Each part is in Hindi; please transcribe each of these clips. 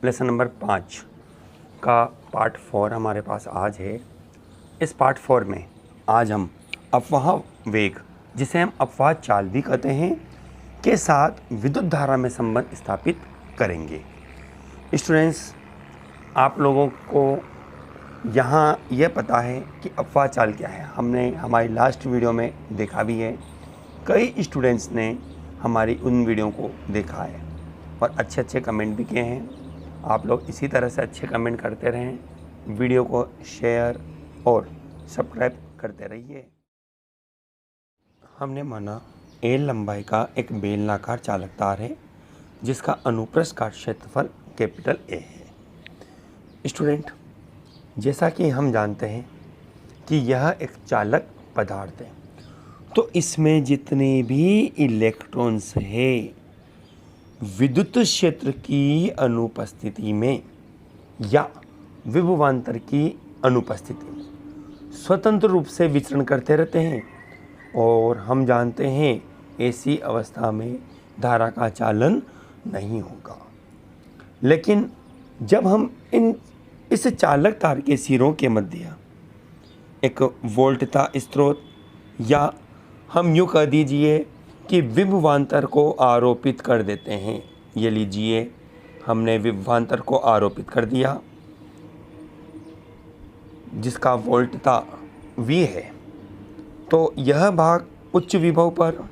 लेसन नंबर 5 का पार्ट 4 हमारे पास आज है। इस पार्ट 4 में आज हम अफवाह वेग, जिसे हम अफवाह चाल भी कहते हैं, के साथ विद्युत धारा में संबंध स्थापित करेंगे। स्टूडेंट्स, आप लोगों को यहाँ यह पता है कि अफवाह चाल क्या है। हमने हमारी लास्ट वीडियो में देखा भी है। कई स्टूडेंट्स ने हमारी उन वीडियो को देखा है और अच्छे अच्छे कमेंट भी किए हैं। आप लोग इसी तरह से अच्छे कमेंट करते रहें, वीडियो को शेयर और सब्सक्राइब करते रहिए। हमने माना एल लंबाई का एक बेलनाकार चालक तार है जिसका अनुप्रस्थ काट क्षेत्रफल कैपिटल ए है। स्टूडेंट, जैसा कि हम जानते हैं कि यह एक चालक पदार्थ है, तो इसमें जितने भी इलेक्ट्रॉन्स हैं विद्युत क्षेत्र की अनुपस्थिति में या विभवांतर की अनुपस्थिति में स्वतंत्र रूप से विचरण करते रहते हैं, और हम जानते हैं ऐसी अवस्था में धारा का चालन नहीं होगा। लेकिन जब हम इस चालक तार के सिरों के मध्य एक वोल्टता स्रोत या हम यूँ कह दीजिए कि विभवांतर को आरोपित कर देते हैं, ये लीजिए हमने विभवांतर को आरोपित कर दिया जिसका वोल्टता V है, तो यह भाग उच्च विभव पर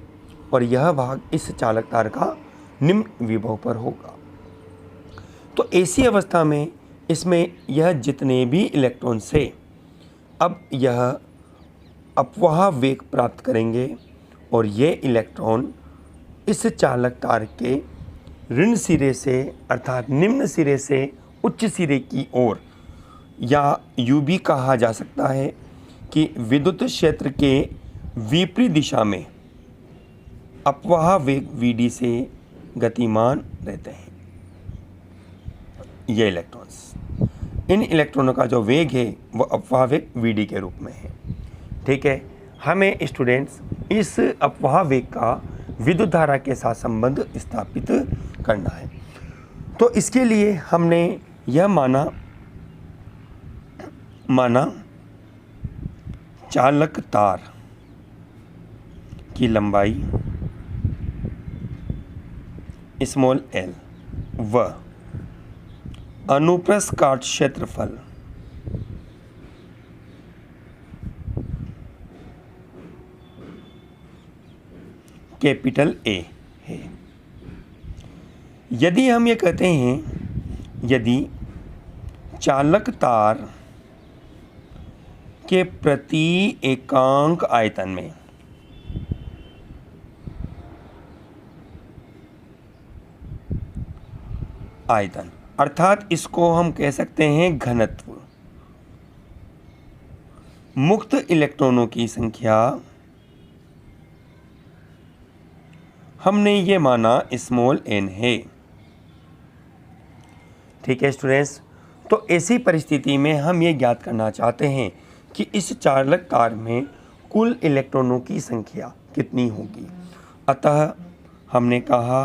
और यह भाग इस चालक तार का निम्न विभव पर होगा। तो ऐसी अवस्था में इसमें यह जितने भी इलेक्ट्रॉन से अब यह अफवाह वेग प्राप्त करेंगे और ये इलेक्ट्रॉन इस चालक तार के ऋण सिरे से अर्थात निम्न सिरे से उच्च सिरे की ओर, या यूँ भी कहा जा सकता है कि विद्युत क्षेत्र के विपरीत दिशा में अफवाह वेग Vd से गतिमान रहते हैं। ये इलेक्ट्रॉन्स, इन इलेक्ट्रॉनों का जो वेग है वह अफवाह वेग Vd के रूप में है। ठीक है, हमें स्टूडेंट्स इस अफवाह वेग का विद्युत धारा के साथ संबंध स्थापित करना है। तो इसके लिए हमने यह माना चालक तार की लंबाई स्मॉल l व अनुप्रस्थ काट क्षेत्रफल कैपिटल A है। यदि हम ये कहते हैं यदि चालक तार के प्रति एकांक आयतन में आयतन अर्थात इसको हम कह सकते हैं घनत्व, मुक्त इलेक्ट्रॉनों की संख्या हमने ये माना स्मॉल n है। ठीक है स्टूडेंट्स, तो ऐसी परिस्थिति में हम ये ज्ञात करना चाहते हैं कि इस चालक तार में कुल इलेक्ट्रॉनों की संख्या कितनी होगी। अतः हमने कहा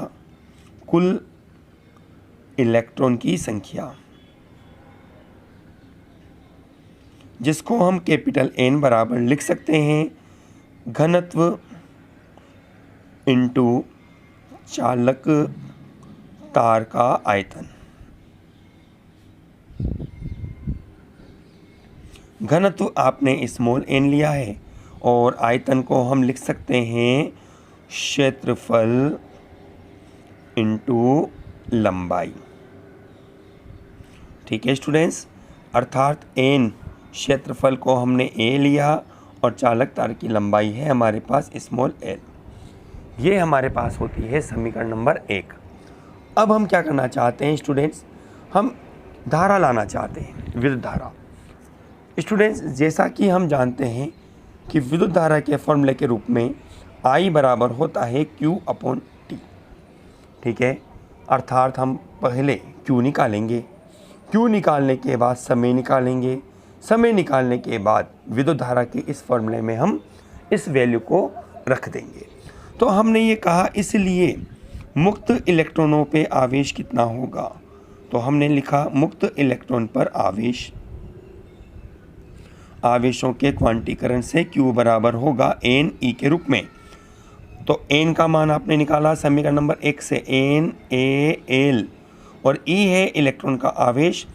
कुल इलेक्ट्रॉन की संख्या, जिसको हम कैपिटल N बराबर लिख सकते हैं घनत्व इंटू चालक तार का आयतन। घनत्व आपने स्मॉल n लिया है और आयतन को हम लिख सकते हैं क्षेत्रफल इंटू लंबाई। ठीक है स्टूडेंट्स, अर्थात n क्षेत्रफल को हमने a लिया और चालक तार की लंबाई है हमारे पास स्मॉल l। ये हमारे पास होती है समीकरण नंबर 1। अब हम क्या करना चाहते हैं स्टूडेंट्स, हम धारा लाना चाहते हैं, विद्युत धारा। स्टूडेंट्स, जैसा कि हम जानते हैं कि विद्युत धारा के फॉर्मूले के रूप में I बराबर होता है Q/T। ठीक है, अर्थात हम पहले Q निकालेंगे, Q निकालने के बाद समय निकालेंगे, समय निकालने के बाद विद्युत धारा के इस फॉर्मूले में हम इस वैल्यू को रख देंगे। तो हमने ये कहा इसलिए मुक्त इलेक्ट्रॉनों पे आवेश कितना होगा, तो हमने लिखा मुक्त इलेक्ट्रॉन पर आवेशों के क्वांटीकरण से Q बराबर होगा Ne के रूप में। तो N का मान आपने निकाला समीकरण नंबर 1 से, NaL, और E है इलेक्ट्रॉन का आवेश,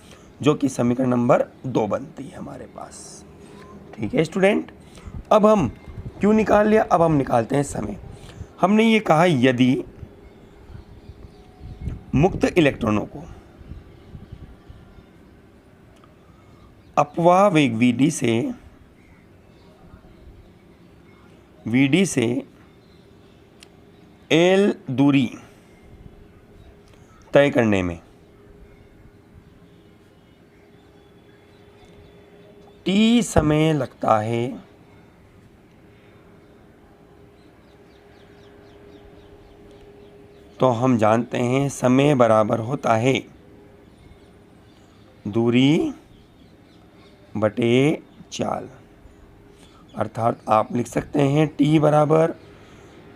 जो कि समीकरण नंबर 2 बनती है हमारे पास। ठीक है स्टूडेंट, अब हम Q निकाल लिया, अब हम निकालते हैं समय। हमने ये कहा यदि मुक्त इलेक्ट्रॉनों को अपवाह वेग Vd से L दूरी तय करने में T समय लगता है, तो हम जानते हैं समय बराबर होता है दूरी बटे चाल। अर्थात आप लिख सकते हैं T बराबर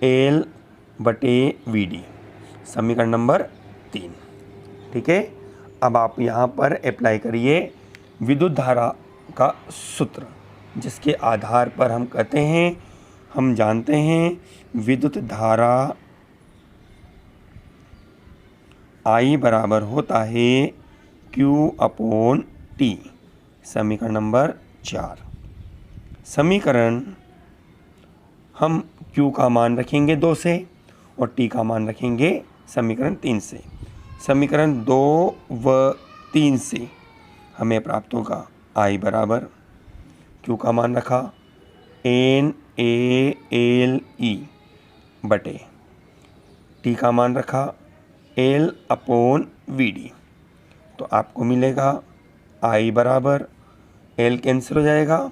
L बटे Vd, समीकरण नंबर 3। ठीक है, अब आप यहाँ पर अप्लाई करिए विद्युत धारा का सूत्र, जिसके आधार पर हम कहते हैं, हम जानते हैं विद्युत धारा I बराबर होता है Q/T, समीकरण नंबर 4। समीकरण हम Q का मान रखेंगे 2 से और T का मान रखेंगे समीकरण 3 से। समीकरण 2 व 3 से हमें प्राप्त होगा I बराबर Q का मान रखा NaLe बटे T का मान रखा L/Vd, तो आपको मिलेगा I बराबर L कैंसिल हो जाएगा,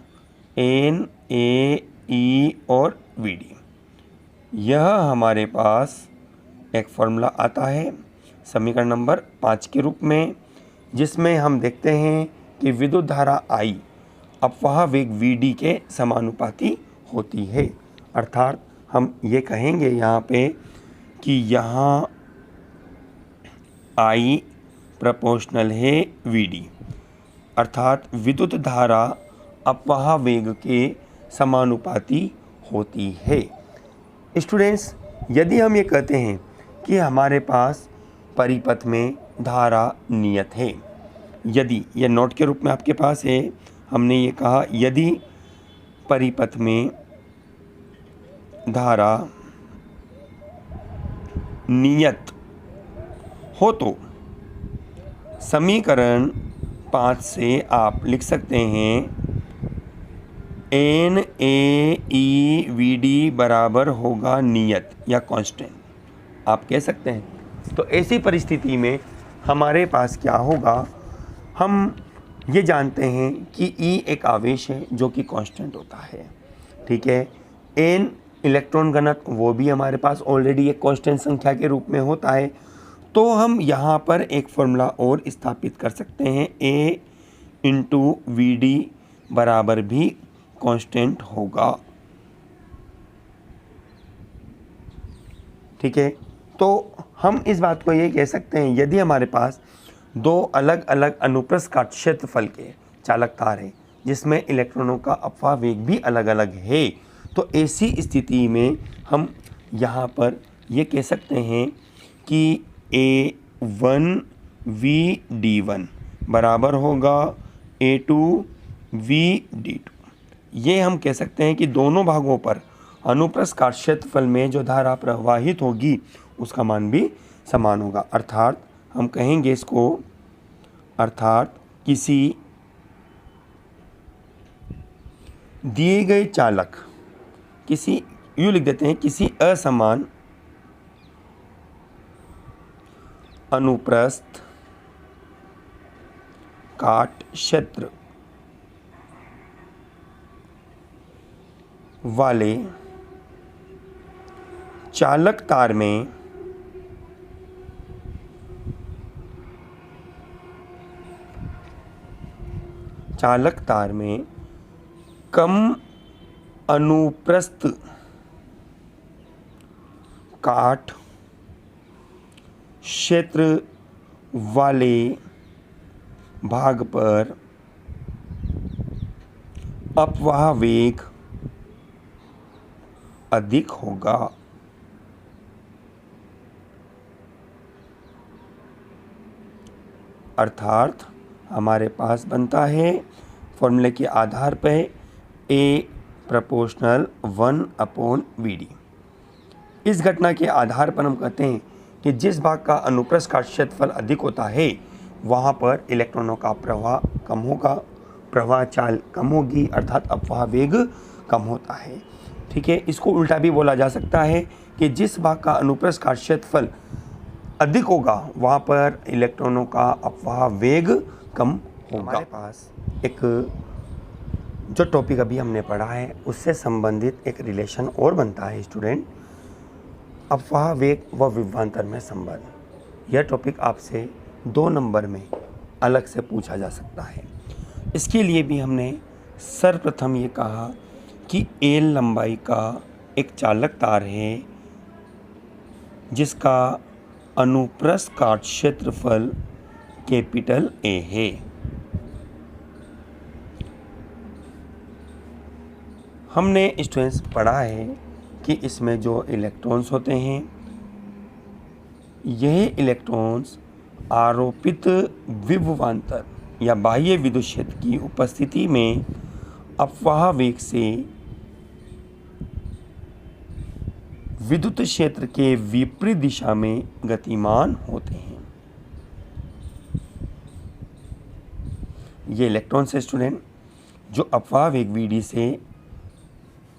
NaE और Vd। यह हमारे पास एक फॉर्मूला आता है समीकरण नंबर 5 के रूप में, जिसमें हम देखते हैं कि विद्युत धारा I अपवाह वेग Vd के समानुपाती होती है। अर्थात हम ये कहेंगे यहाँ पे कि यहाँ I प्रोपोर्शनल है Vd, अर्थात विद्युत धारा अपवाह वेग के समानुपाती होती है। स्टूडेंट्स, यदि हम ये कहते हैं कि हमारे पास परिपथ में धारा नियत है, यदि ये नोट के रूप में आपके पास है, हमने ये कहा यदि परिपथ में धारा नियत हो तो समीकरण 5 से आप लिख सकते हैं NaEVd बराबर होगा नियत या कांस्टेंट, आप कह सकते हैं। तो ऐसी परिस्थिति में हमारे पास क्या होगा, हम ये जानते हैं कि E एक आवेश है जो कि कांस्टेंट होता है। ठीक है, N इलेक्ट्रॉन घनत्व वो भी हमारे पास ऑलरेडी एक कांस्टेंट संख्या के रूप में होता है। तो हम यहाँ पर एक फॉर्मूला और स्थापित कर सकते हैं, A × Vd बराबर भी कांस्टेंट होगा। ठीक है, तो हम इस बात को ये कह सकते हैं, यदि हमारे पास दो अलग अलग अनुप्रस्थ काट क्षेत्रफल के चालक तार हैं जिसमें इलेक्ट्रॉनों का अपवाह वेग भी अलग अलग है, तो ऐसी स्थिति में हम यहाँ पर ये कह सकते हैं कि A1VD1 बराबर होगा A2VD2। ये हम कह सकते हैं कि दोनों भागों पर अनुप्रस्थ काट क्षेत्रफल में जो धारा प्रवाहित होगी उसका मान भी समान होगा। अर्थात हम कहेंगे इसको, अर्थात किसी दिए गए चालक, किसी यूँ लिख देते हैं, किसी असमान अनुप्रस्थ काट क्षेत्र वाले चालक तार में कम अनुप्रस्थ काट क्षेत्र वाले भाग पर अपवाह वेग अधिक होगा। अर्थात हमारे पास बनता है फॉर्मूले के आधार पर A प्रोपोर्शनल 1/VD। इस घटना के आधार पर हम कहते हैं कि जिस भाग का अनुप्रस्थ काट क्षेत्रफल अधिक होता है वहाँ पर इलेक्ट्रॉनों का प्रवाह कम होगा, प्रवाह चाल कम होगी, अर्थात अपवाह वेग कम होता है। ठीक है, इसको उल्टा भी बोला जा सकता है कि जिस भाग का अनुप्रस्थ काट क्षेत्रफल अधिक होगा वहाँ पर इलेक्ट्रॉनों का अपवाह वेग कम होगा। हमारे पास एक जो टॉपिक अभी हमने पढ़ा है उससे संबंधित एक रिलेशन और बनता है स्टूडेंट, अपवाह वेग व विभवांतर में संबंध। यह टॉपिक आपसे 2 नंबर में अलग से पूछा जा सकता है। इसके लिए भी हमने सर्वप्रथम ये कहा कि एल लंबाई का एक चालक तार है जिसका अनुप्रस्थ काट क्षेत्रफल कैपिटल ए है। हमने स्टूडेंट्स पढ़ा है कि इसमें जो इलेक्ट्रॉन्स होते हैं यह इलेक्ट्रॉन्स आरोपित विभवांतर या बाह्य विद्युत क्षेत्र की उपस्थिति में अपवाह वेग से विद्युत क्षेत्र के विपरीत दिशा में गतिमान होते हैं। ये इलेक्ट्रॉन्स है स्टूडेंट जो अपवाह वेग Vd से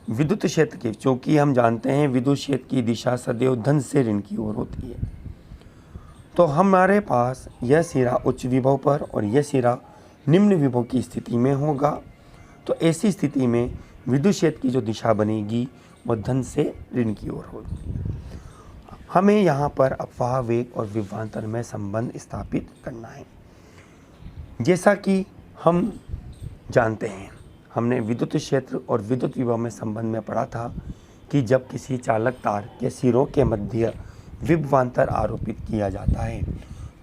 विद्युत क्षेत्र के, चूँकि हम जानते हैं विद्युत क्षेत्र की दिशा सदैव धन से ऋण की ओर होती है, तो हमारे पास यह सिरा उच्च विभव पर और यह सिरा निम्न विभव की स्थिति में होगा। तो ऐसी स्थिति में विद्युत क्षेत्र की जो दिशा बनेगी वह धन से ऋण की ओर होगी। हमें यहाँ पर अपवाह वेग और विभवांतर में संबंध स्थापित करना है। जैसा कि हम जानते हैं, हमने विद्युत क्षेत्र और विद्युत विभव में संबंध में पढ़ा था कि जब किसी चालक तार के सिरों के मध्य विभवांतर आरोपित किया जाता है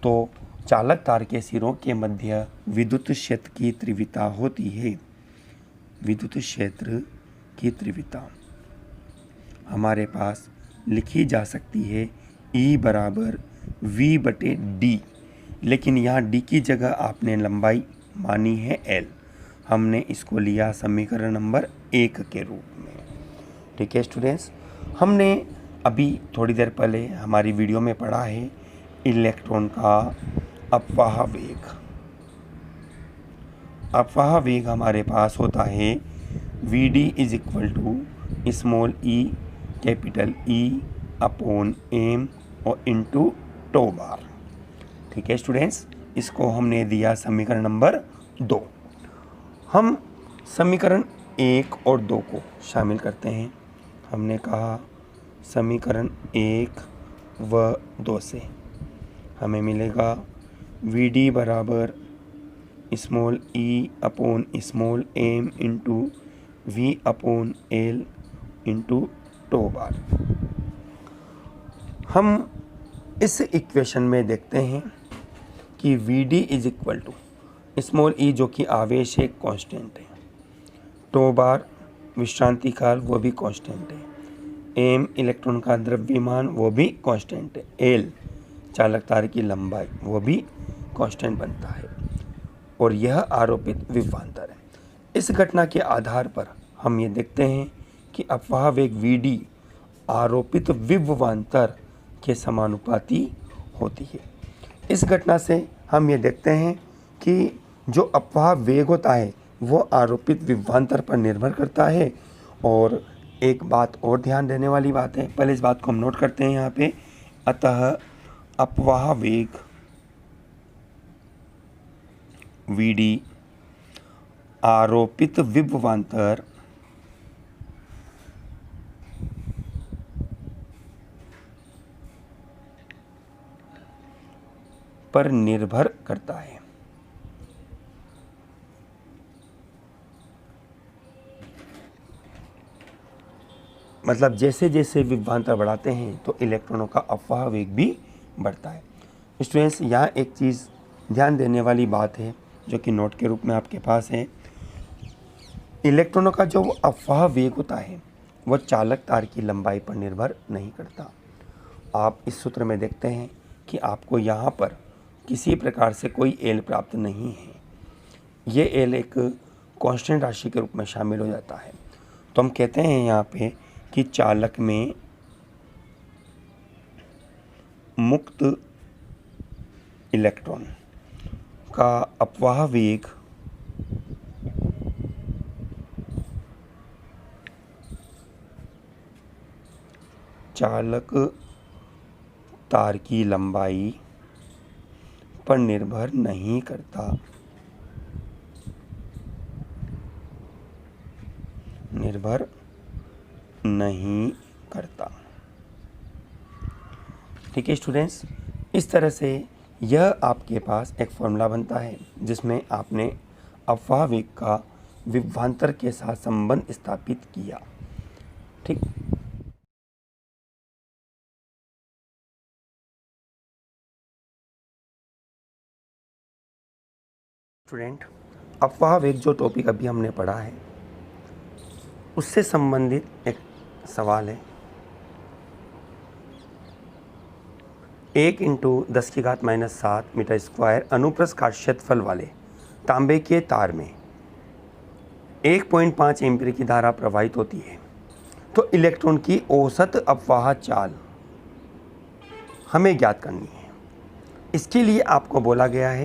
तो चालक तार के सिरों के मध्य विद्युत क्षेत्र की तीव्रता होती है। विद्युत क्षेत्र की तीव्रता हमारे पास लिखी जा सकती है E बराबर V/D, लेकिन यहाँ D की जगह आपने लंबाई मानी है L। हमने इसको लिया समीकरण नंबर 1 के रूप में। ठीक है स्टूडेंट्स, हमने अभी थोड़ी देर पहले हमारी वीडियो में पढ़ा है इलेक्ट्रॉन का अपवाह वेग। अपवाह वेग हमारे पास होता है Vd = small e capital E/m और इंटू टो बार। ठीक है स्टूडेंट्स, इसको हमने दिया समीकरण नंबर 2। हम समीकरण 1 और 2 को शामिल करते हैं। हमने कहा समीकरण 1 व 2 से हमें मिलेगा Vd बराबर स्मॉल E/स्मॉल m इंटू V/L इंटू टो बार। हम इस इक्वेशन में देखते हैं कि Vd = स्मॉल e जो कि आवेश एक कांस्टेंट है, टो बार विश्रांति काल वो भी कांस्टेंट है, m इलेक्ट्रॉन का द्रव्यमान वो भी कांस्टेंट है, L चालक तार की लंबाई वो भी कांस्टेंट बनता है और यह आरोपित विभवांतर है। इस घटना के आधार पर हम ये देखते हैं कि अपवाह वेग Vd आरोपित विभवांतर के समानुपाती होती है। इस घटना से हम ये देखते हैं कि जो अपवाह वेग होता है वो आरोपित विभवांतर पर निर्भर करता है। और एक बात और ध्यान देने वाली बात है, पहले इस बात को हम नोट करते हैं यहाँ पे। अतः अपवाह वेग Vd आरोपित विभवांतर पर निर्भर करता है। मतलब जैसे जैसे विभवांतर बढ़ाते हैं तो इलेक्ट्रॉनों का अपवाह वेग भी बढ़ता है। स्टूडेंट्स, यहाँ एक चीज़ ध्यान देने वाली बात है जो कि नोट के रूप में आपके पास है। इलेक्ट्रॉनों का जो अफवाह वेग होता है वह चालक तार की लंबाई पर निर्भर नहीं करता। आप इस सूत्र में देखते हैं कि आपको यहाँ पर किसी प्रकार से कोई एल प्राप्त नहीं है। ये एल एक कांस्टेंट राशि के रूप में शामिल हो जाता है। तो हम कहते हैं यहाँ पे कि चालक में मुक्त इलेक्ट्रॉन का अपवाह वेग चालक तार की लंबाई पर निर्भर नहीं करता। निर्भर नहीं करता। ठीक है स्टूडेंट्स, इस तरह से यह आपके पास एक फॉर्मूला बनता है जिसमें आपने अफवाह वेग का विभवांतर के साथ संबंध स्थापित किया। ठीक, स्टूडेंट, अफवाह वेग जो टॉपिक अभी हमने पढ़ा है उससे संबंधित एक सवाल है। 1 × 10⁻⁷ मीटर स्क्वायर अनुप्रस्थ काट क्षेत्रफल वाले तांबे के तार में 1.5 एम्पीयर की धारा प्रवाहित होती है, तो इलेक्ट्रॉन की औसत अपवाह चाल हमें ज्ञात करनी है। इसके लिए आपको बोला गया है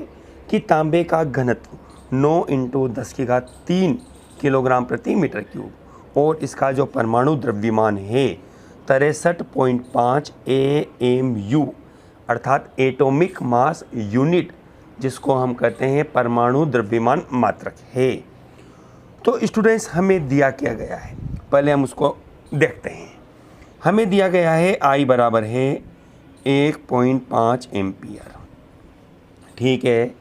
कि तांबे का घनत्व 9 × 10³ किलोग्राम प्रति मीटर क्यूब और इसका जो परमाणु द्रव्यमान है 63.5 AMU अर्थात एटॉमिक मास यूनिट, जिसको हम कहते हैं परमाणु द्रव्यमान मात्रक है। तो स्टूडेंट्स, हमें दिया क्या गया है, पहले हम उसको देखते हैं। हमें दिया गया है I बराबर है 1.5 एम्पियर। ठीक है,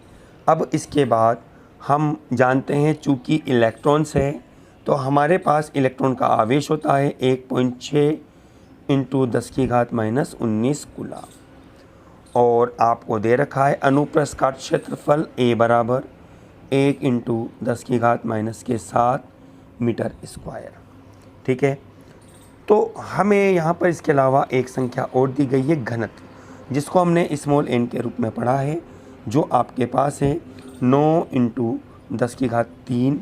अब इसके बाद हम जानते हैं चूँकि इलेक्ट्रॉन्स है तो हमारे पास इलेक्ट्रॉन का आवेश होता है 1.6 × 10⁻⁻19 कूलम, और आपको दे रखा है अनुप्रस्थ काट क्षेत्रफल A बराबर 1 × 10⁻⁷ मीटर स्क्वायर। ठीक है, तो हमें यहाँ पर इसके अलावा एक संख्या और दी गई है घनत्व, जिसको हमने स्मॉल n के रूप में पढ़ा है, जो आपके पास है 9 × 10³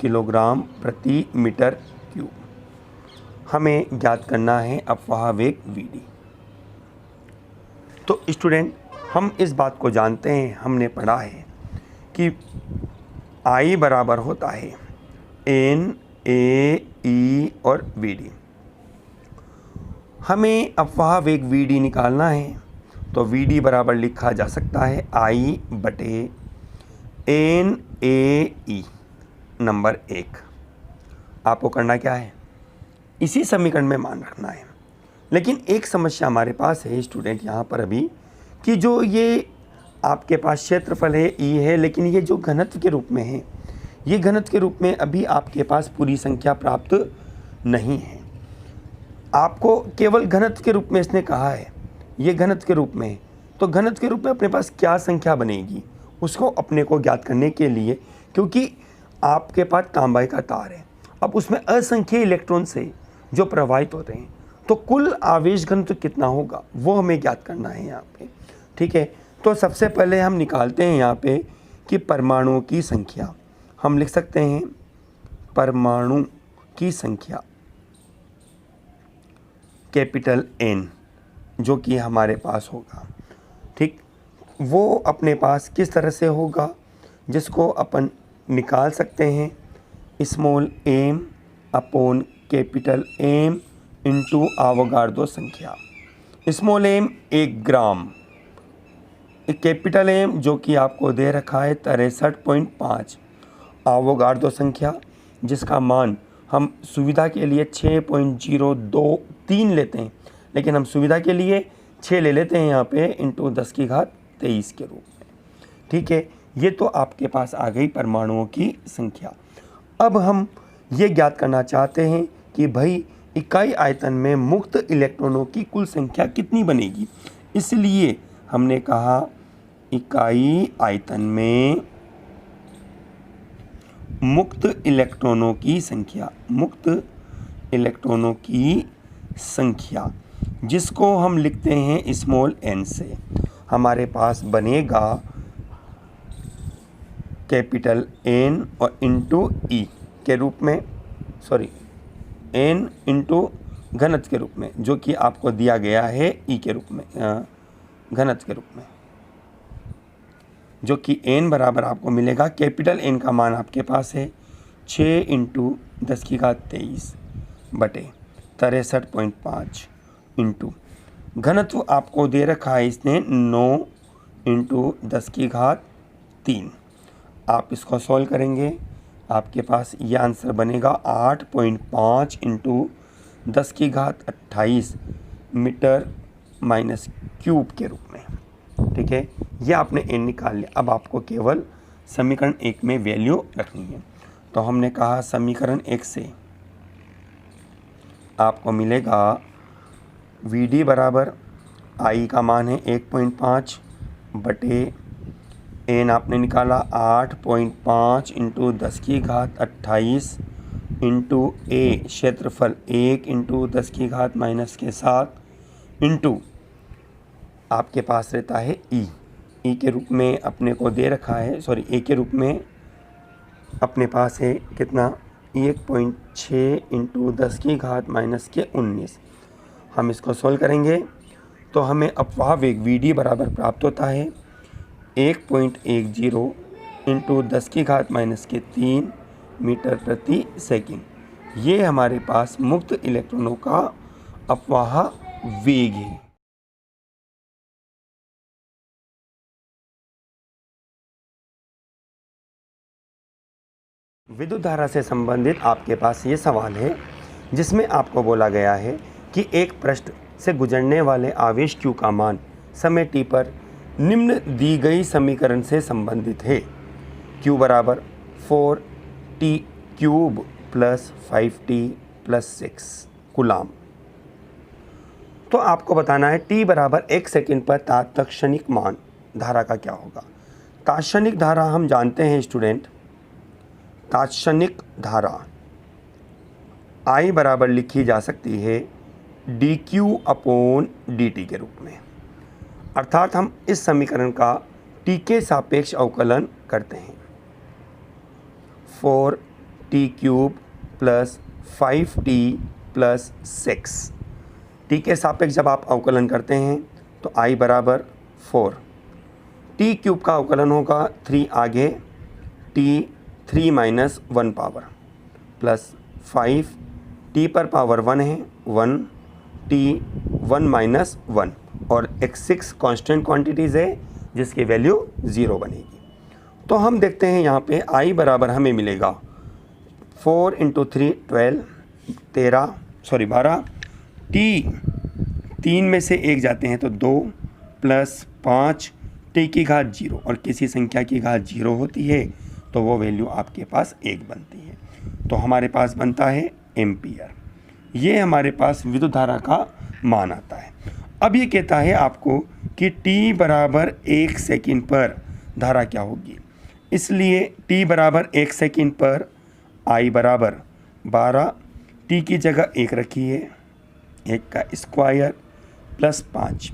किलोग्राम प्रति मीटर क्यूब। हमें ज्ञात करना है अपवाह वेग Vd। तो स्टूडेंट, हम इस बात को जानते हैं, हमने पढ़ा है कि I बराबर होता है N A E और Vd। हमें अपवाह वेग Vd निकालना है, तो Vd बराबर लिखा जा सकता है I बटे N A E नंबर 1। आपको करना क्या है, इसी समीकरण में मान रखना है। लेकिन एक समस्या हमारे पास है स्टूडेंट यहाँ पर अभी, कि जो ये आपके पास क्षेत्रफल है E है, लेकिन ये जो घनत्व के रूप में है, ये घनत्व के रूप में अभी आपके पास पूरी संख्या प्राप्त नहीं है। आपको केवल घनत्व के रूप में इसने कहा है, ये घनत्व के रूप में, तो घनत्व के रूप में अपने पास क्या संख्या बनेगी उसको अपने को ज्ञात करने के लिए, क्योंकि आपके पास तांबे का तार है, अब उसमें असंख्य इलेक्ट्रॉन से जो प्रवाहित होते हैं, तो कुल आवेश घनत्व कितना होगा वो हमें ज्ञात करना है यहाँ पे। ठीक है, तो सबसे पहले हम निकालते हैं यहाँ पे कि परमाणुओं की संख्या। हम लिख सकते हैं परमाणु की संख्या कैपिटल N, जो कि हमारे पास होगा। ठीक, वो अपने पास किस तरह से होगा, जिसको अपन निकाल सकते हैं small m upon capital M into Avogadro संख्या। Small m 1 gram, capital M जो कि आपको दे रखा है 63.5, आवोगाड्रो संख्या जिसका मान हम सुविधा के लिए 6.023 लेते हैं, लेकिन हम सुविधा के लिए 6 ले लेते हैं यहाँ पे इंटू 10⁻23 के रूप में। ठीक है, ये तो आपके पास आ गई परमाणुओं की संख्या। अब हम ये ज्ञात करना चाहते हैं कि भाई इकाई आयतन में मुक्त इलेक्ट्रॉनों की कुल संख्या कितनी बनेगी। इसलिए हमने कहा इकाई आयतन में मुक्त इलेक्ट्रॉनों की संख्या, जिसको हम लिखते हैं स्मॉल n से, हमारे पास बनेगा कैपिटल N और इंटू E के रूप में, N इंटू घनत्व के रूप में, जो कि आपको दिया गया है E के रूप में, घनत्व के रूप में, जो कि N बराबर आपको मिलेगा, कैपिटल N का मान आपके पास है 6 इंटू 10⁻23 बटे 63.5 इंटू घनत्व आपको दे रखा है इसने 9 इंटू 10⁻3। आप इसको सॉल्व करेंगे, आपके पास ये आंसर बनेगा 8.5 इंटू 10⁻28 मीटर माइनस क्यूब के रूप में। ठीक है, ये आपने n निकाल लिया। अब आपको केवल समीकरण 1 में वैल्यू रखनी है। तो हमने कहा समीकरण 1 से आपको मिलेगा Vd बराबर I का मान है 1.5 बटे n आपने निकाला 8.5 इंटू 10⁻28 इंटू A क्षेत्रफल 1 इंटू 10⁻⁻7 इंटू आपके पास रहता है E के रूप में अपने को दे रखा है, A के रूप में अपने पास है कितना 1.6 इंटू 10⁻⁻19। हम इसको सोल्व करेंगे तो हमें अपवाह वेग Vd बराबर प्राप्त होता है 1.10 इंटू 10⁻⁻3 मीटर प्रति सेकंड। ये हमारे पास मुक्त इलेक्ट्रॉनों का अपवाह वेग है। विद्युत धारा से संबंधित आपके पास ये सवाल है, जिसमें आपको बोला गया है कि एक पृष्ठ से गुजरने वाले आवेश Q का मान समय t पर निम्न दी गई समीकरण से संबंधित है। Q बराबर 4t cube plus 5t plus 6 coulomb. तो आपको बताना है t बराबर 1 सेकंड पर तात्क्षणिक मान धारा का क्या होगा। तात्क्षणिक धारा हम जानते हैं स्टूडेंट, तात्क्षणिक धारा I बराबर लिखी जा सकती है dq/dt के रूप में, अर्थात हम इस समीकरण का t के सापेक्ष अवकलन करते हैं। 4t cube plus 5t plus 6, t के सापेक्ष जब आप अवकलन करते हैं तो I बराबर 4, t क्यूब का अवकलन होगा 3 आगे t 3 minus 1 power plus 5 t पर पावर 1 है 1 t 1 माइनस 1 और एक 6 कांस्टेंट क्वांटिटीज़ है जिसकी वैल्यू 0 बनेगी। तो हम देखते हैं यहाँ पे I बराबर हमें मिलेगा 4 इंटू 3 12 t 3 में से 1 जाते हैं तो 2 प्लस 5 t की घात 0 और किसी संख्या की घात 0 होती है तो वो वैल्यू आपके पास 1 बनती है। तो हमारे पास बनता है एम्पियर। ये हमारे पास विद्युत धारा का मान आता है। अब ये कहता है आपको कि t बराबर 1 सेकंड पर धारा क्या होगी, इसलिए t बराबर 1 सेकंड पर I बराबर 12, t की जगह 1 रखी है, 1 का स्क्वायर प्लस 5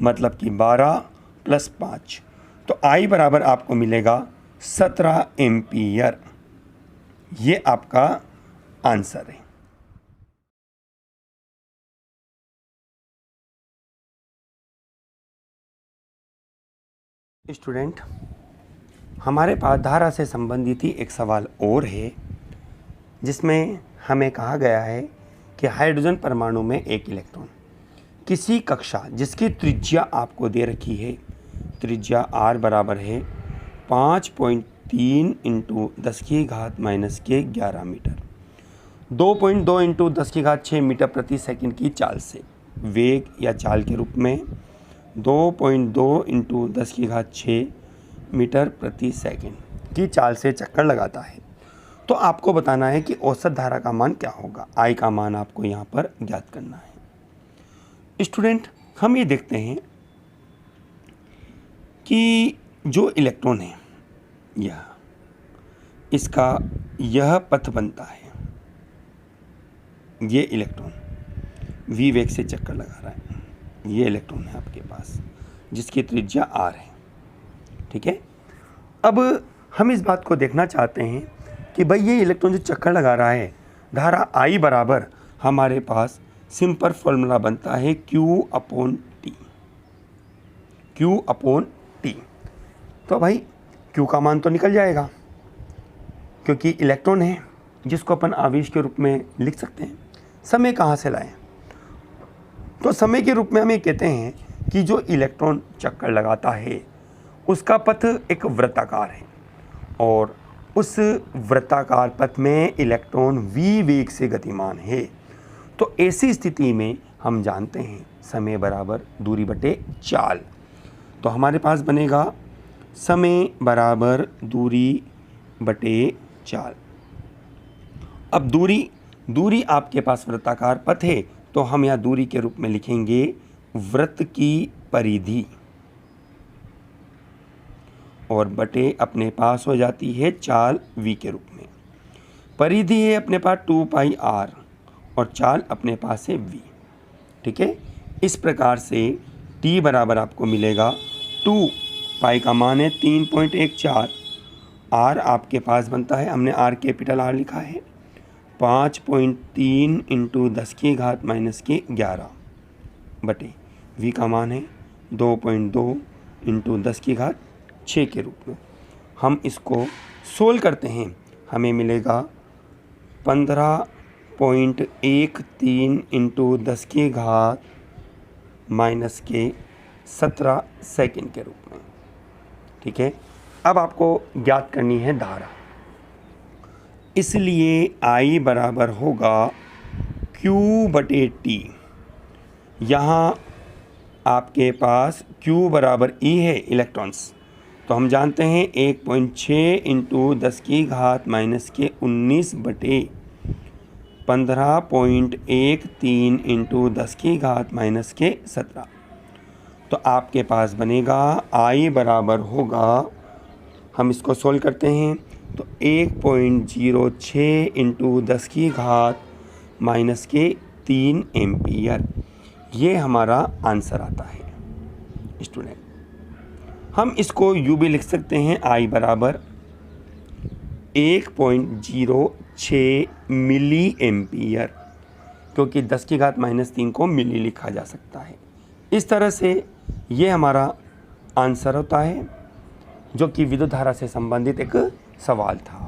मतलब कि 12 प्लस 5, तो I बराबर आपको मिलेगा 17 एम्पियर। ये आपका आंसर है। स्टूडेंट, हमारे पास धारा से संबंधित ही एक सवाल और है, जिसमें हमें कहा गया है कि हाइड्रोजन परमाणु में एक इलेक्ट्रॉन किसी कक्षा जिसकी त्रिज्या आपको दे रखी है, त्रिज्या r बराबर है 5.3 इंटू 10⁻⁻11 मीटर, 2.2 इंटू 10⁻6 मीटर प्रति सेकंड की चाल से वेग या चाल के रूप में 2.2 इंटू 10⁻6 मीटर प्रति सेकंड की चाल से चक्कर लगाता है। तो आपको बताना है कि औसत धारा का मान क्या होगा। I का मान आपको यहाँ पर ज्ञात करना है। स्टूडेंट, हम ये देखते हैं कि जो इलेक्ट्रॉन है इसका यह पथ बनता है, ये इलेक्ट्रॉन v वेग से चक्कर लगा रहा है, ये इलेक्ट्रॉन है आपके पास जिसकी त्रिज्या r है, ठीक है। अब हम इस बात को देखना चाहते हैं कि भाई ये इलेक्ट्रॉन जो चक्कर लगा रहा है, धारा I बराबर हमारे पास सिंपल फॉर्मूला बनता है Q/T, Q/T। तो भाई Q का मान तो निकल जाएगा क्योंकि इलेक्ट्रॉन है जिसको अपन आवेश के रूप में लिख सकते हैं। समय कहाँ से लाएं? तो समय के रूप में हम ये कहते हैं कि जो इलेक्ट्रॉन चक्कर लगाता है उसका पथ एक वृत्ताकार है और उस वृत्ताकार पथ में इलेक्ट्रॉन v वेग से गतिमान है। तो ऐसी स्थिति में हम जानते हैं समय बराबर दूरी बटे चाल। तो हमारे पास बनेगा समय बराबर दूरी बटे चाल। अब दूरी आपके पास वृत्ताकार पथ है तो हम यहाँ दूरी के रूप में लिखेंगे वृत्त की परिधि और बटे अपने पास हो जाती है चाल v के रूप में। परिधि है अपने पास 2πr और चाल अपने पास है v, ठीक है। इस प्रकार से t बराबर आपको मिलेगा 2 पाई का मान है 3.14, r आपके पास बनता है, हमने r कैपिटल R लिखा है 5.3 इंटू 10 की घात -11 बटे v का मान है 2.2 इंटू 10 की घात 6 के रूप में। हम इसको सोल्व करते हैं, हमें मिलेगा 15.13 इंटू 10 की घात -17 सेकंड के रूप में, ठीक है। अब आपको ज्ञात करनी है धारा, इसलिए I बराबर होगा Q/T। यहाँ आपके पास Q बराबर E है इलेक्ट्रॉन्स, तो हम जानते हैं 1.6 इंटू 10 की घात -19 बटे 15.13 इंटू 10 की घात -17। तो आपके पास बनेगा I बराबर होगा, हम इसको सोल्व करते हैं तो 1.06 इंटू 10 की घात -3 एम्पियर। ये हमारा आंसर आता है स्टूडेंट। हम इसको यूँ भी लिख सकते हैं I बराबर 1.06 मिली एम्पियर, क्योंकि 10 की घात -3 को मिली लिखा जा सकता है। इस तरह से ये हमारा आंसर होता है जो कि विद्युत धारा से संबंधित एक सवाल था।